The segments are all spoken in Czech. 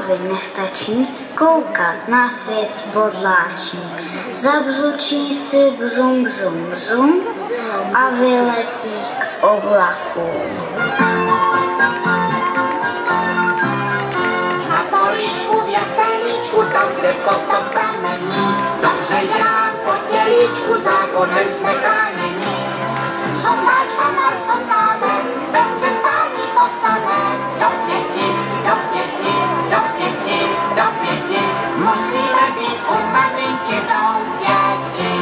hlavy nestačí, koukat na svět bodláčí. Zabřučí si břum, břum, břum a vyletí k oblakům. Na políčku, větelíčku, tam, kde potom pramení, dobře já po tělíčku, zákonem jsme chráněni. Sosáčkama sosáme, bez přestání to samé, do pěti, do pěti, do pěti, do pěti, musíme být u maminky do pěti.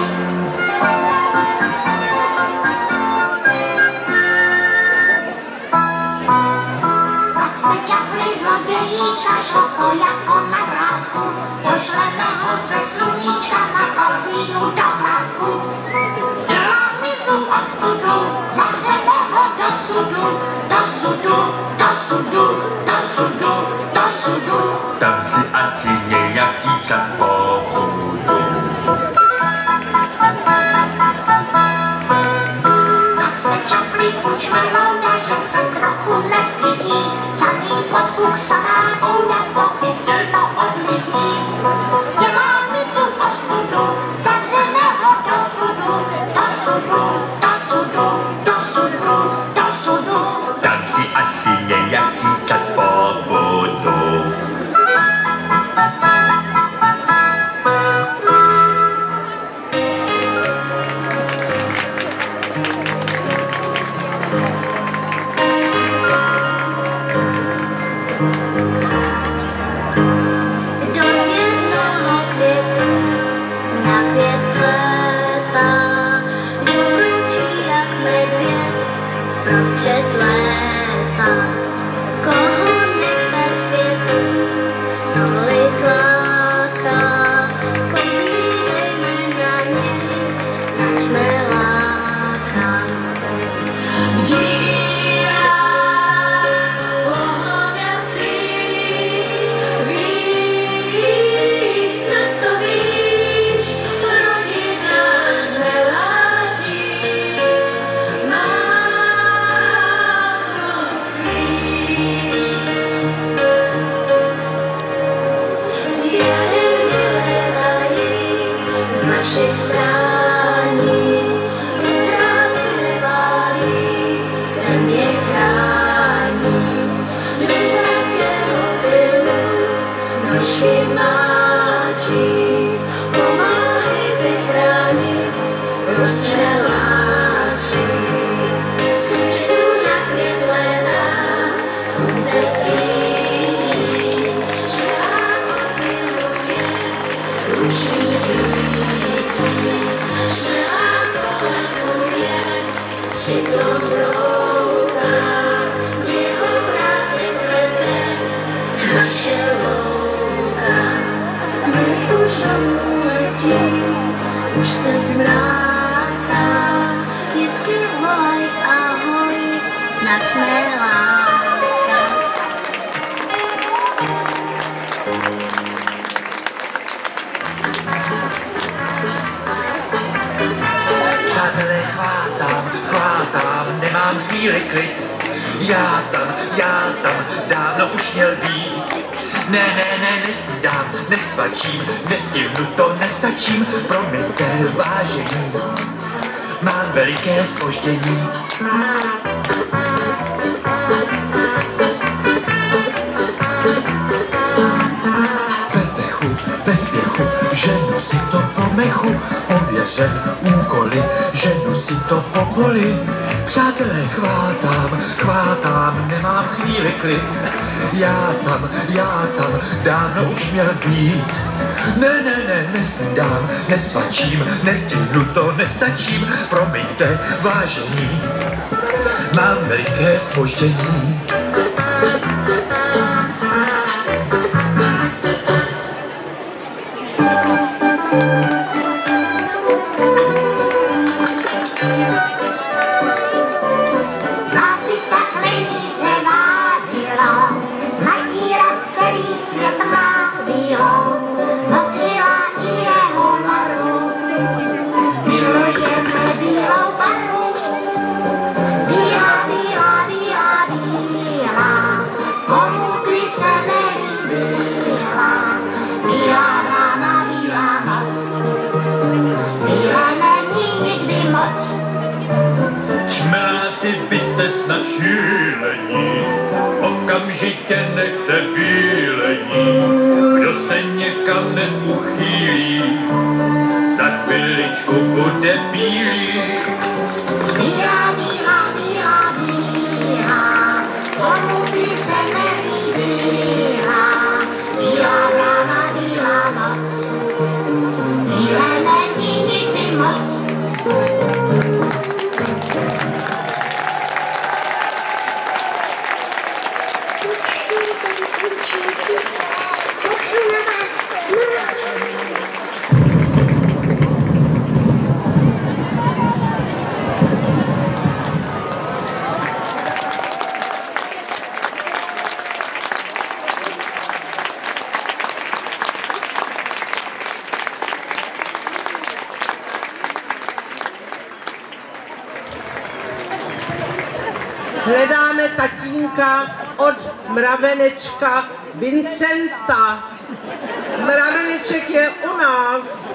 Pak jsme čapli zlodějíčka, šlo to jako na vrátku, pošleme ho ze sluníčka na Karolínu do Hrádku. Dělá hmyzu a studu, zavřeme ho do sudu, do sudu, do sudu, do sudu, do sudu. Tam si asi nějaký čas pobudu. Tak jsme čapli, půjčme louda, že se trochu nestydí, samý podfuk samá bouda, pochytil to od lidí. Dělá hmyzu a studu, zavřeme ho do sudu, do sudu, do sudu, do sudu, do sudu. Tam si asi nějaký čas pobudu. Kdo z jednoho květu na květ létá, kdo bručí jak medvěd prostřed léta, koho nektar z květů tolik láká, podívejme na něj, nač me láká. Díra pohodlci, víš, snad to víš, rodina žveláčí, má svíš. S jarem vylétají z našich strání, do trávy nepálí, ten je chrání. Do sladkého pylu nožky máčí, pomáhejte chránit včeláčí. Světu na květ létá, slunce svítí, včela opiluje ruční kvítí. Včela poletuje, přitom brouká, z jeho práce kvete naše louka. Dnes už domů letí, už se smráká, kytky volaj ahoj, nač me láká. Přátelé, chvátám, nemám chvíli klid. Já tam, dávno už měl být. Ne, nesnídám, nesvačím, nestihnu to, nestačím, promiňte, vážení. Mám veliké zpoždění. Bez spěchu, ženu si to po mechu, pověřen úkoly, ženu si to po poli. Přátelé, chvátám, nemám chvíli klid. Já tam, dávno už měl být. Ne, nesnídám, nesvačím, nestihnu to, nestačím, promiňte, vážení. Mám veliké zpoždění. Komu by se nelíbí. jste snad šílení, okamžitě nechte bílení. Kdo se někam neuchýlí, za chviličku bude bílý. Bílá, bílá, bílá, bílá, komu by se nelíbila. Bílá rána, bílá noc, bílé není nikdy moc. Pošlu na vás Hledáme tatínka od mravenečka Vincenta. Mraveneček je u nás.